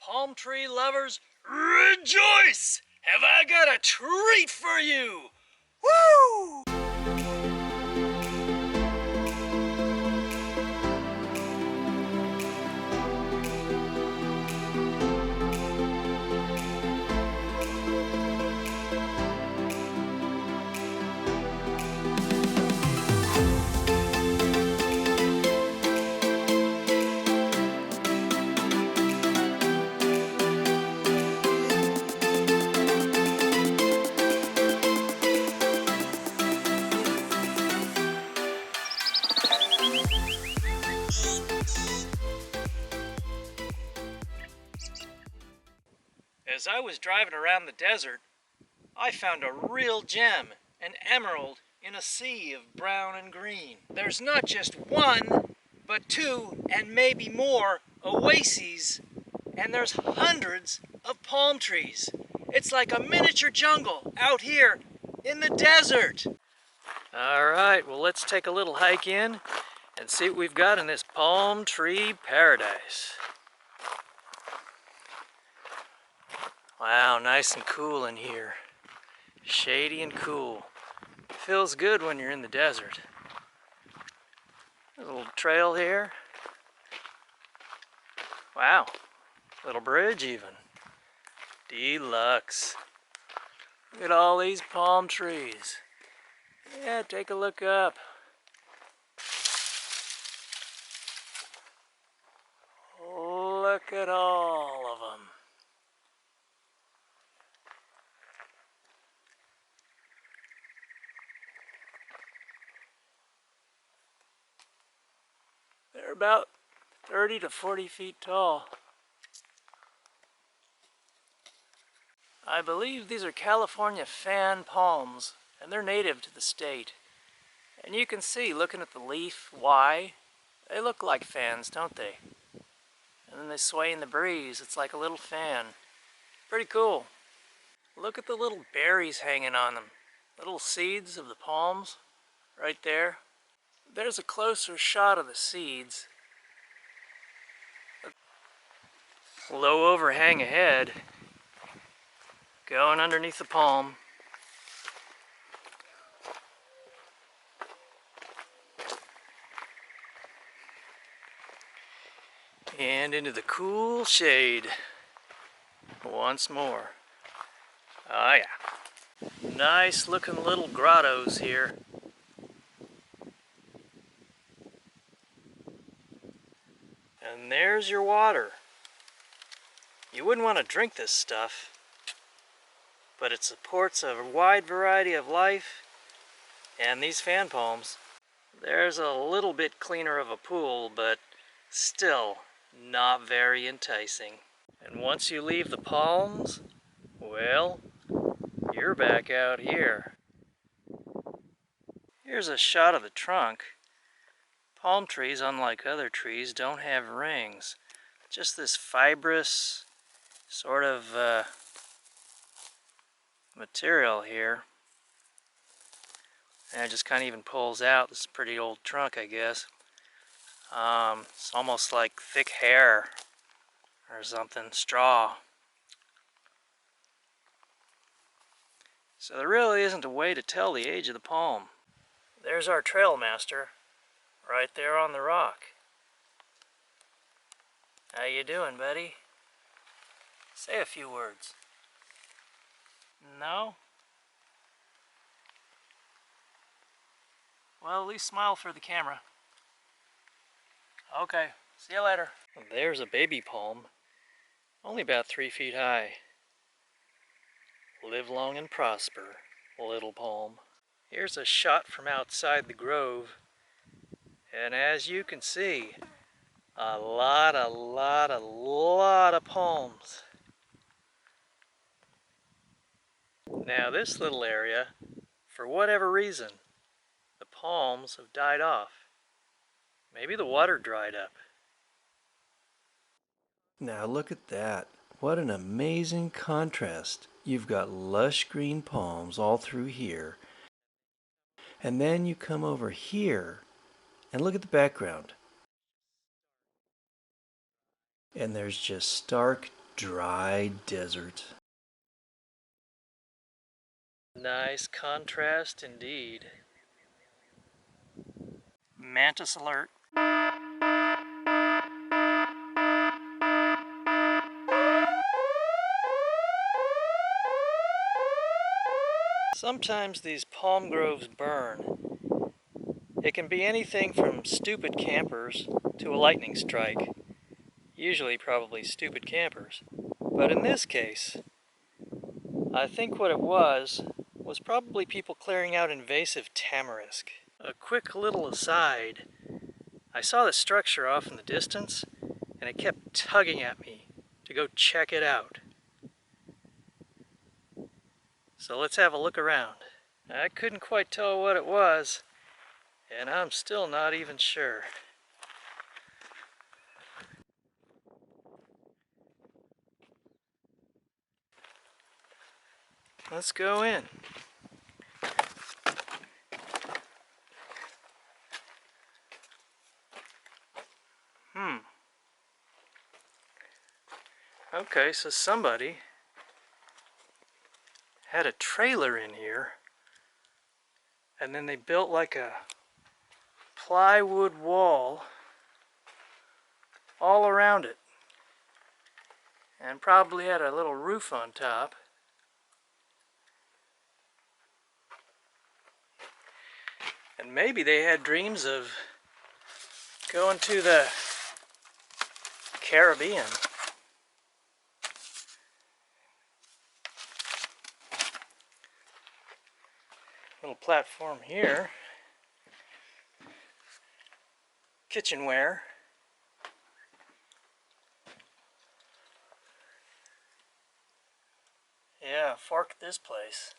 Palm tree lovers, rejoice! Have I got a treat for you? Woo! As I was driving around the desert, I found a real gem, an emerald in a sea of brown and green. There's not just one, but two and maybe more oases, and there's hundreds of palm trees. It's like a miniature jungle out here in the desert. All right, well, let's take a little hike in and see what we've got in this palm tree paradise. Wow, nice and cool in here. Shady and cool. Feels good when you're in the desert. There's a little trail here. Wow, little bridge even. Deluxe. Look at all these palm trees. Yeah, take a look up. Look at all of them. They're about 30 to 40 feet tall. I believe these are California fan palms, and they're native to the state. And you can see, looking at the leaf, why. They look like fans, don't they? And then they sway in the breeze. It's like a little fan. Pretty cool. Look at the little berries hanging on them. Little seeds of the palms right there. There's a closer shot of the seeds. Low overhang ahead, going underneath the palm. And into the cool shade once more. Oh yeah. Nice looking little grottos here. And there's your water. You wouldn't want to drink this stuff, but it supports a wide variety of life, and these fan palms. There's a little bit cleaner of a pool, but still not very enticing. And once you leave the palms, well, you're back out here. Here's a shot of the trunk. Palm trees, unlike other trees, don't have rings. Just this fibrous sort of material here. And it just kind of even pulls out. This is a pretty old trunk, I guess. It's almost like thick hair or something, straw. So there really isn't a way to tell the age of the palm. There's our trail master, right there on the rock. How you doing, buddy? Say a few words. No? Well, at least smile for the camera. Okay, see you later. There's a baby palm, only about 3 feet high. Live long and prosper, little palm. Here's a shot from outside the grove, and as you can see, a lot of palms. Now this little area, for whatever reason, the palms have died off. Maybe the water dried up. Now look at that. What an amazing contrast. You've got lush green palms all through here. And then you come over here and look at the background. And there's just stark Dry desert. Nice contrast indeed. Mantis alert. Sometimes these palm groves burn. It can be anything from stupid campers to a lightning strike. Usually probably stupid campers. But in this case, I think what it was probably people clearing out invasive tamarisk. A quick little aside, I saw the structure off in the distance and it kept tugging at me to go check it out. So let's have a look around. I couldn't quite tell what it was, and I'm still not even sure. Let's go in. Okay, so somebody had a trailer in here, and then they built like a plywood wall all around it, and probably had a little roof on top. And maybe they had dreams of going to the Caribbean. Little platform here. Kitchenware. Yeah, fork this place.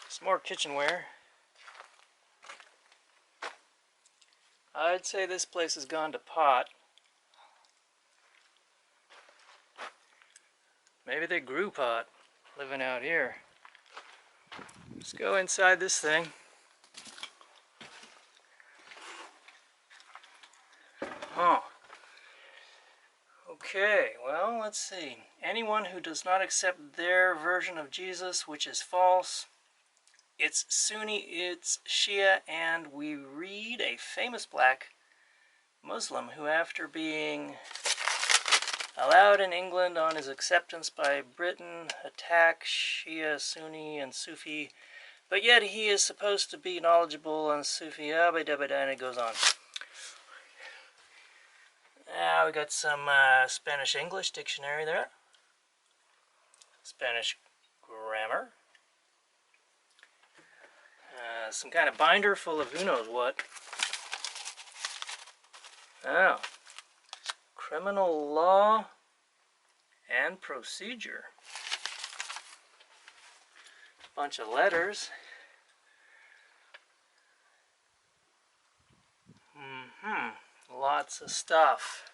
Some more kitchenware. I'd say this place has gone to pot. Maybe they grew pot living out here. Let's go inside this thing. Oh. Okay, well, let's see. Anyone who does not accept their version of Jesus, which is false, it's Sunni, it's Shia, and we read a famous black Muslim who, after being allowed in England on his acceptance by Britain, attack Shia, Sunni, and Sufi, but yet he is supposed to be knowledgeable on Sufi, and it goes on. Now we got some Spanish-English dictionary there. Spanish grammar. Some kind of binder full of who knows what. Oh. Criminal law and procedure. Bunch of letters. Lots of stuff.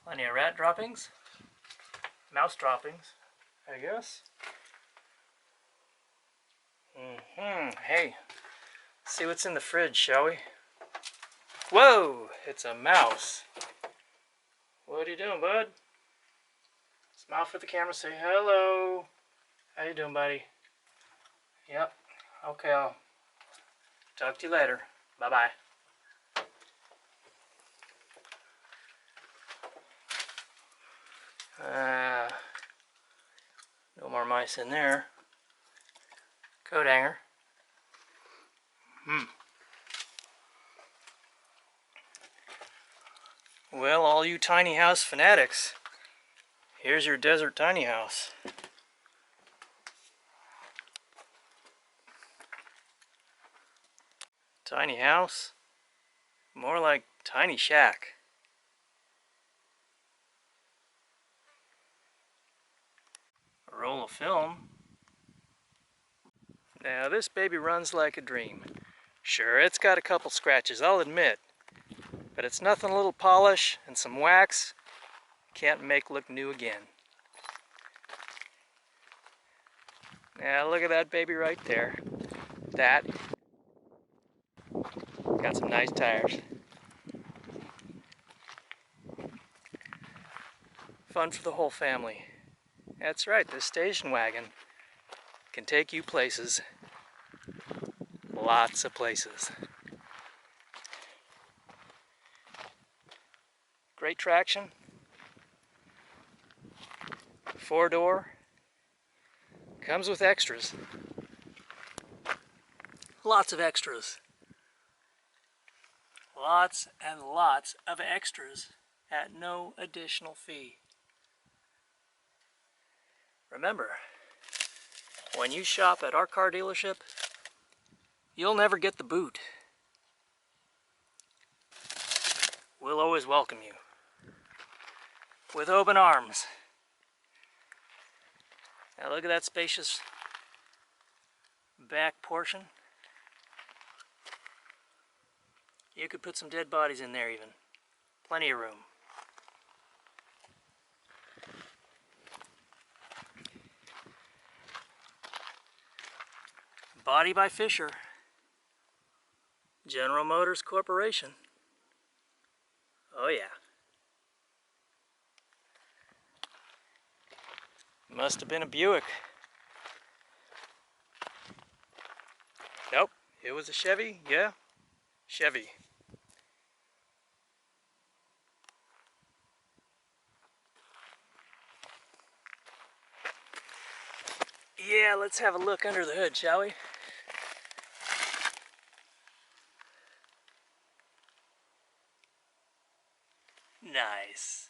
Plenty of rat droppings. Mouse droppings, I guess. Hey, let's see what's in the fridge, shall we? Whoa, it's a mouse. What are you doing, bud? Smile for the camera, say hello. How you doing, buddy? Yep. Okay, I'll talk to you later. Bye-bye. No more mice in there. Coat hanger. Well, all you tiny house fanatics, here's your desert tiny house. Tiny house? More like tiny shack. A roll of film. Now this baby runs like a dream. Sure, it's got a couple scratches, I'll admit. But it's nothing a little polish and some wax can't make look new again. Now look at that baby right there. That Got some nice tires. Fun for the whole family. That's right, this station wagon can take you places. Lots of places. Great traction. 4-door. Comes with extras. Lots of extras. Lots and lots of extras at no additional fee. Remember, when you shop at our car dealership, you'll never get the boot. We'll always welcome you with open arms. Now look at that spacious back portion. You could put some dead bodies in there even. Plenty of room. Body by Fisher. General Motors Corporation. Oh yeah. Must have been a Buick. Nope, it was a Chevy, yeah. Chevy. Yeah, let's have a look under the hood, shall we? Nice.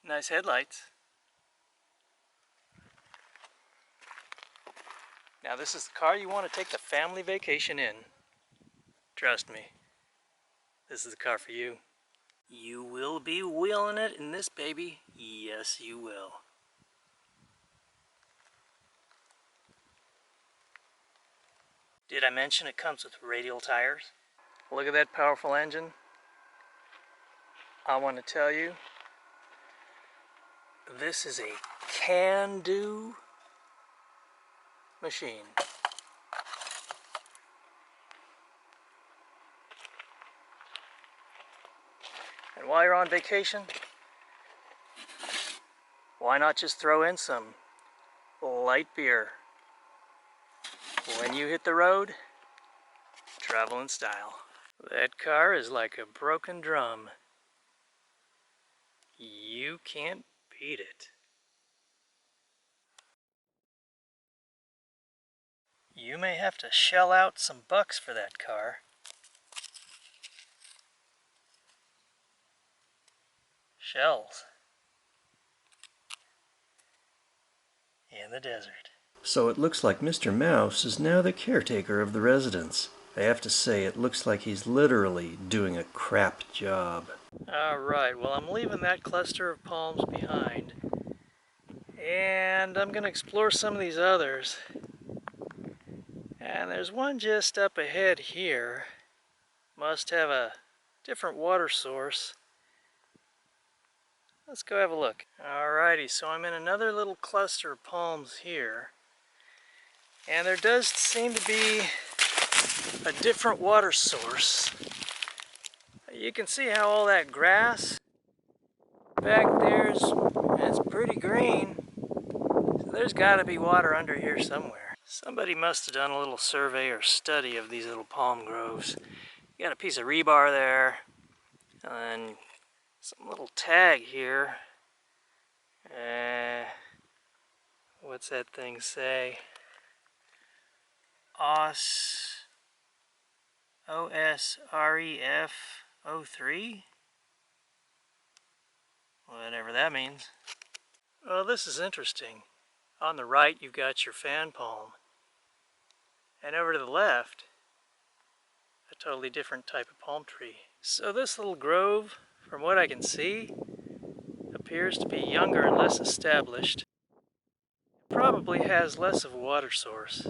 Nice headlights. Now this is the car you want to take the family vacation in. Trust me, this is the car for you. You will be wheeling it in this baby. Yes, you will. Did I mention it comes with radial tires? Look at that powerful engine. I want to tell you, this is a can-do machine. And while you're on vacation, why not just throw in some light beer? When you hit the road, travel in style. That car is like a broken drum. You can't beat it. You may have to shell out some bucks for that car. Shells. In the desert. So it looks like Mr. Mouse is now the caretaker of the residence. I have to say, it looks like he's literally doing a crap job. Alright, well I'm leaving that cluster of palms behind. And I'm going to explore some of these others. And there's one just up ahead here. Must have a different water source. Let's go have a look. Alrighty, so I'm in another little cluster of palms here. And there does seem to be a different water source. You can see how all that grass back there is pretty green. So there's got to be water under here somewhere. Somebody must have done a little survey or study of these little palm groves. You got a piece of rebar there, and then some little tag here. What's that thing say? OSREF 03? Whatever that means. Well, this is interesting. On the right, you've got your fan palm. And over to the left, a totally different type of palm tree. So this little grove, from what I can see, appears to be younger and less established. Probably has less of a water source.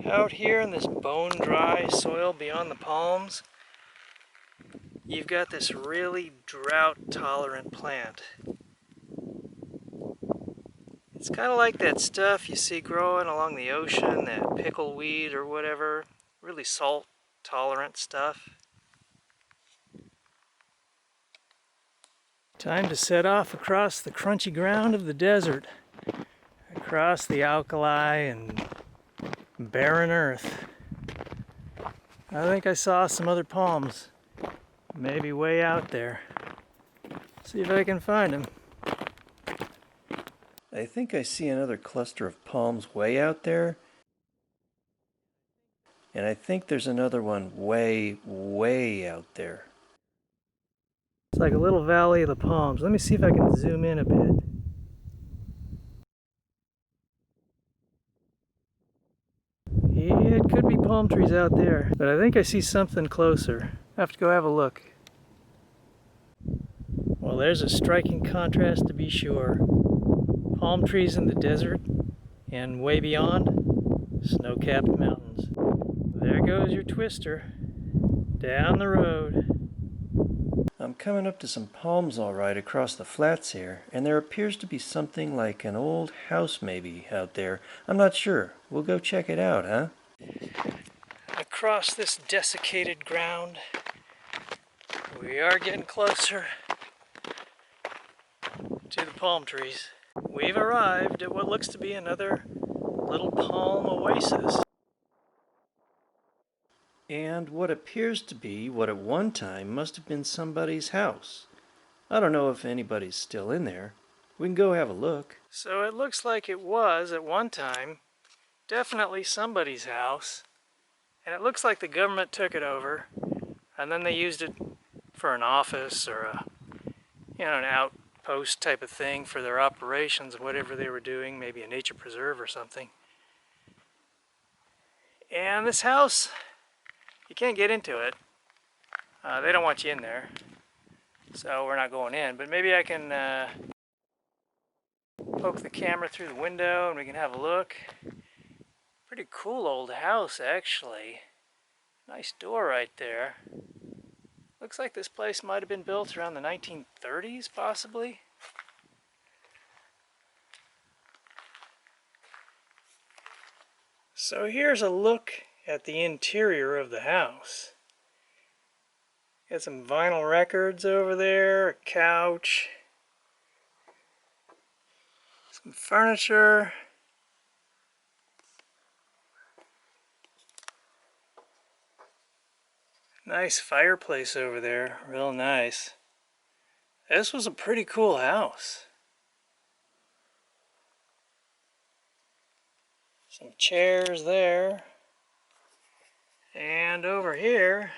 Out here in this bone-dry soil beyond the palms, you've got this really drought-tolerant plant. It's kind of like that stuff you see growing along the ocean, that pickleweed or whatever, really salt tolerant stuff. Time to set off across the crunchy ground of the desert, across the alkali and barren earth. I think I saw some other palms, maybe way out there. See if I can find them. I think I see another cluster of palms way out there. And I think there's another one way, way out there. It's like a little valley of the palms. Let me see if I can zoom in a bit. Yeah, it could be palm trees out there, but I think I see something closer. I have to go have a look. Well, there's a striking contrast to be sure. Palm trees in the desert, and way beyond, snow-capped mountains. There goes your twister, down the road. I'm coming up to some palms all right across the flats here, and there appears to be something like an old house maybe out there. I'm not sure. We'll go check it out, huh? Across this desiccated ground, we are getting closer to the palm trees. We've arrived at what looks to be another little palm oasis. And what appears to be what at one time must have been somebody's house. I don't know if anybody's still in there. We can go have a look. So it looks like it was at one time definitely somebody's house. And it looks like the government took it over and then they used it for an office or an outpost type of thing for their operations, whatever they were doing, maybe a nature preserve or something. And this house, you can't get into it. They don't want you in there, so we're not going in. But maybe I can poke the camera through the window and we can have a look. Pretty cool old house, actually. Nice door right there. Looks like this place might have been built around the 1930s, possibly. So here's a look at the interior of the house. Got some vinyl records over there, a couch, some furniture. Nice fireplace over there, real nice. This was a pretty cool house. Some chairs there. And over here,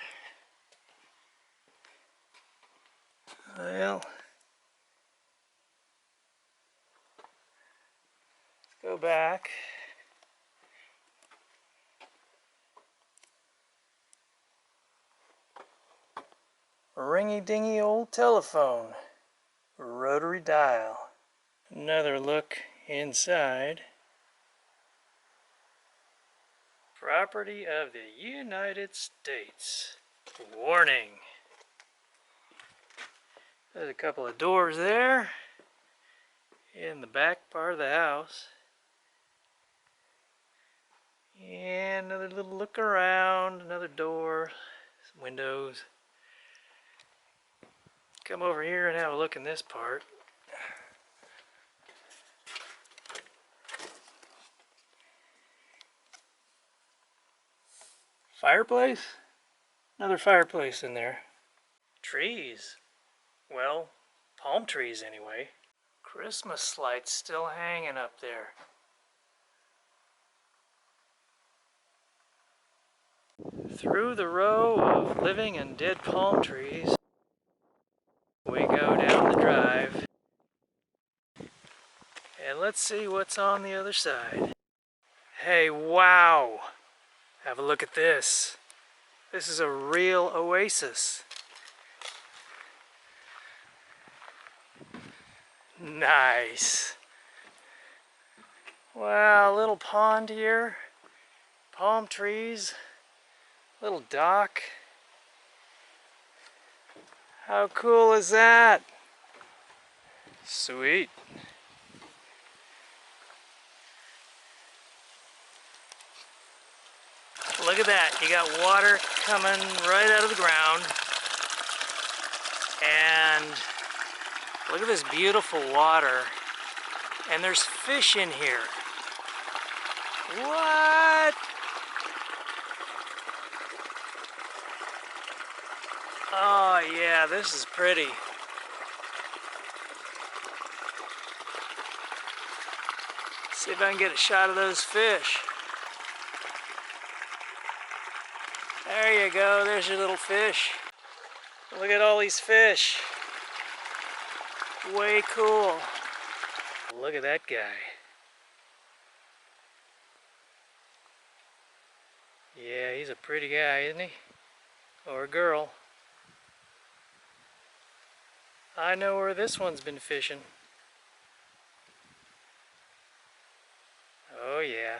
well, let's go back. Ringy-dingy old telephone, rotary dial. Another look inside. Property of the United States. Warning. There's a couple of doors there in the back part of the house. And another little look around, another door, some windows. Come over here and have a look in this part. Fireplace? Another fireplace in there. Trees. Well, palm trees anyway. Christmas lights still hanging up there. Through the row of living and dead palm trees, we go down the drive. And let's see what's on the other side. Hey, wow! Have a look at this. This is a real oasis. Nice. Wow, little pond here. Palm trees. Little dock. How cool is that? Sweet. Look at that. You got water coming right out of the ground. And look at this beautiful water. And there's fish in here. What? Oh yeah, this is pretty. See if I can get a shot of those fish. There you go, there's your little fish. Look at all these fish. Way cool. Look at that guy. Yeah, he's a pretty guy, isn't he? Or girl. I know where this one's been fishing. Oh yeah.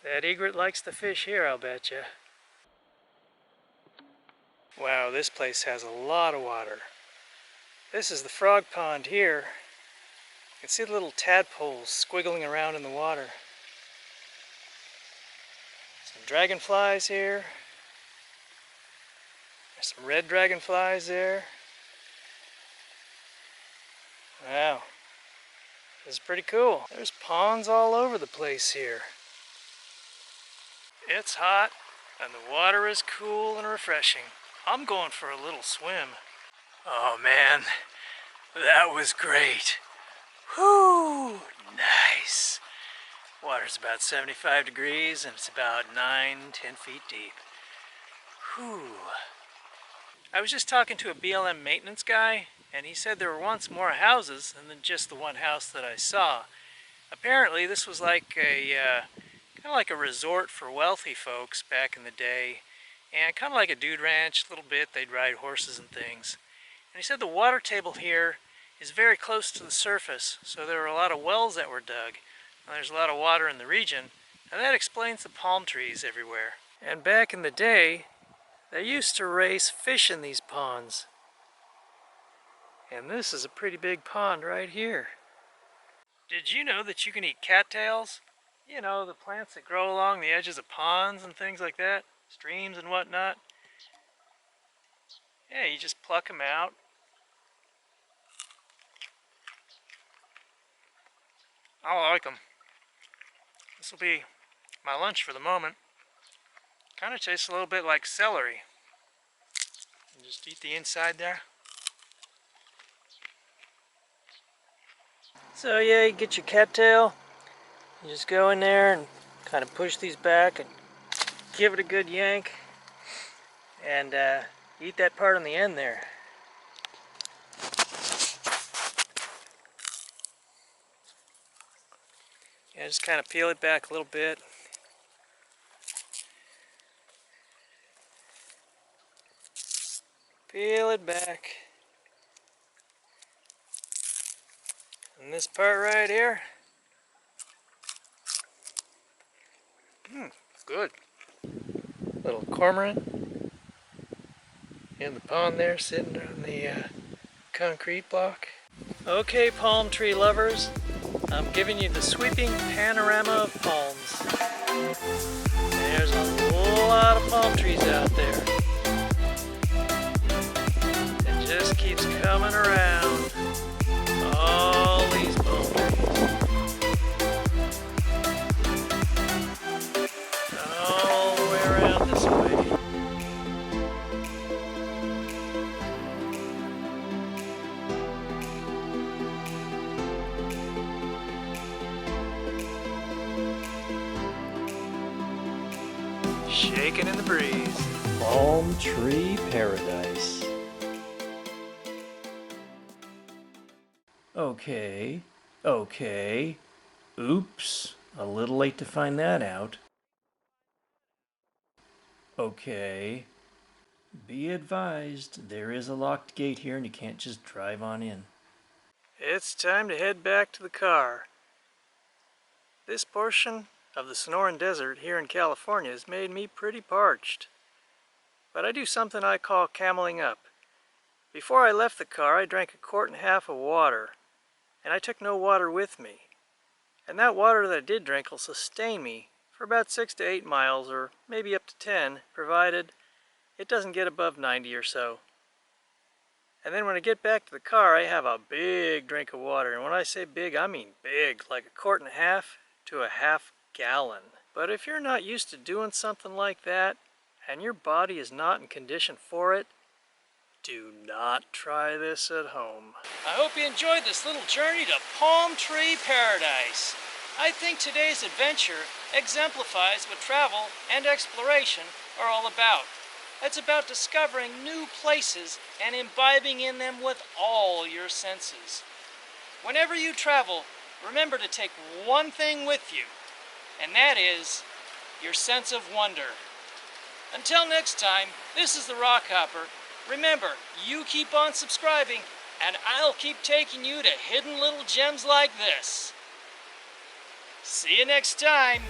That egret likes to fish here, I'll betcha. Wow, this place has a lot of water. This is the frog pond here. You can see the little tadpoles squiggling around in the water. Some dragonflies here. There's some red dragonflies there. Wow, this is pretty cool. There's ponds all over the place here. It's hot and the water is cool and refreshing. I'm going for a little swim. Oh man, that was great. Whoo, nice. Water's about 75 degrees and it's about 9-10 feet deep. Whew. I was just talking to a BLM maintenance guy, and he said there were once more houses than just the one house that I saw. Apparently this was like a kind of like a resort for wealthy folks back in the day, and kind of like a dude ranch a little bit. They'd ride horses and things. And he said the water table here is very close to the surface, so there were a lot of wells that were dug, and there's a lot of water in the region, and that explains the palm trees everywhere. And back in the day, they used to raise fish in these ponds. And this is a pretty big pond right here. Did you know that you can eat cattails? You know, the plants that grow along the edges of ponds and things like that, streams and whatnot. Yeah, you just pluck them out. I like them. This will be my lunch for the moment. Kind of tastes a little bit like celery. And just eat the inside there. So yeah, you get your cattail. You just go in there and kind of push these back and give it a good yank. And eat that part on the end there. Yeah, just kind of peel it back a little bit. Peel it back. And this part right here. Good. Little cormorant in the pond there, sitting on the concrete block. Okay, palm tree lovers, I'm giving you the sweeping panorama of palms. There's a lot of palm trees out there. It just keeps coming around. All these palm trees. All the way around this way. Shaking in the breeze. Palm tree paradise. Okay. Oops, a little late to find that out. Okay. Be advised, there is a locked gate here and you can't just drive on in. It's time to head back to the car. This portion of the Sonoran Desert here in California has made me pretty parched. But I do something I call cameling up. Before I left the car, I drank 1.5 quarts of water, and I took no water with me. And that water that I did drink will sustain me for about 6 to 8 miles, or maybe up to 10, provided it doesn't get above 90 or so. And then when I get back to the car, I have a big drink of water. And when I say big, I mean big, like 1.5 quarts to a half gallon. But if you're not used to doing something like that, and your body is not in condition for it, do not try this at home. I hope you enjoyed this little journey to Palm Tree Paradise. I think today's adventure exemplifies what travel and exploration are all about. It's about discovering new places and imbibing in them with all your senses. Whenever you travel, remember to take one thing with you, and that is your sense of wonder. Until next time, this is the Rockhopper. Remember, you keep on subscribing, and I'll keep taking you to hidden little gems like this. See you next time.